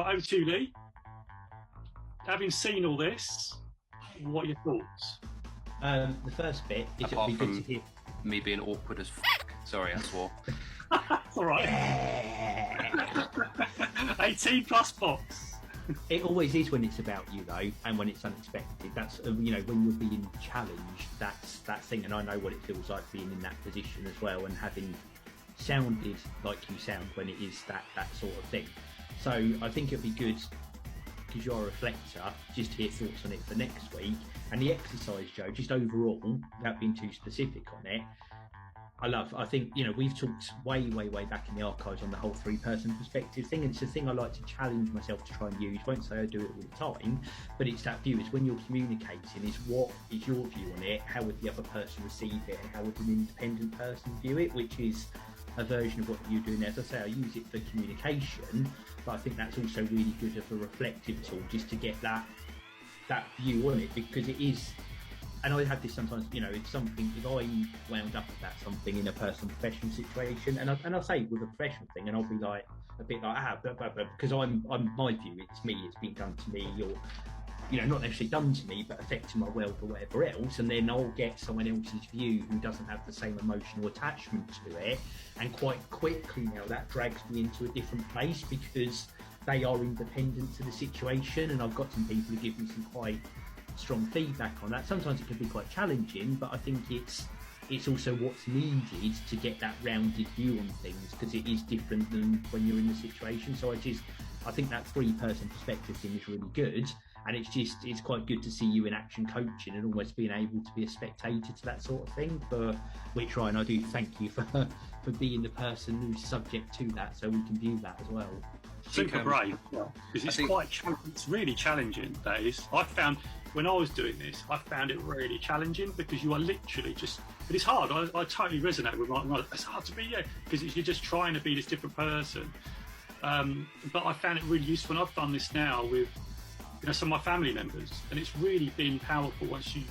Right, over to you, Lee. Having seen all this, what are your thoughts? The first bit is Apart it'd be good from to hear. me being awkward as Sorry, I swore. That's all right. 18 plus box. It always is when it's about you though, and when it's unexpected. That's when you're being challenged. That's that thing, and I know what it feels like being in that position as well, and having sounded like you sound when it is that sort of thing. So I think it'd be good, because you're a reflector, just to hear thoughts on it for next week. And the exercise, Joe, just overall, without being too specific on it, I think, we've talked way back in the archives on the whole 3-person perspective thing, and it's a thing I like to challenge myself to try and use. Won't say I do it all the time, but it's that view. It's when you're communicating, is what is your view on it, how would the other person receive it, and how would an independent person view it, which is a version of what you're doing. As I say, I use it for communication, but I think that's also really good as a reflective tool, just to get that view on it, because it is. And I have this sometimes, it's something, if I wound up about something in a personal professional situation, and I'll say with a professional thing, and I'll be like, a bit like, blah, blah, blah, because I'm my view, it's me, it's been done to me, or, not necessarily done to me, but affecting my world or whatever else, and then I'll get someone else's view who doesn't have the same emotional attachment to it, and quite quickly now that drags me into a different place, because they are independent to the situation, and I've got some people who give me some quite strong feedback on that. Sometimes it can be quite challenging, but I think it's also what's needed to get that rounded view on things, because it is different than when you're in the situation. So I think that 3-person perspective thing is really good, and it's quite good to see you in action coaching and almost being able to be a spectator to that sort of thing, for which, Ryan, I do thank you for being the person who's subject to that, so we can view that as well. Super brave, because it's really challenging, that is. I found, when I was doing this, I found it really challenging, because you are literally just, but it's hard. I totally resonate with Martin. It's hard to be, because you're just trying to be this different person. But I found it really useful, and I've done this now with some of my family members, and it's really been powerful once you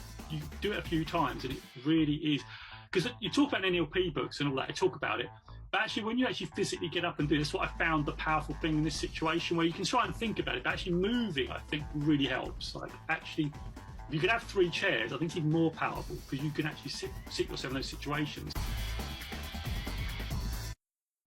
do it a few times, and it really is. Because you talk about NLP books and all that, I talk about it, but actually when you actually physically get up and do this, what I found the powerful thing in this situation, where you can try and think about it, but actually moving, I think, really helps. Like, actually, if you could have 3 chairs, I think it's even more powerful, because you can actually sit yourself in those situations.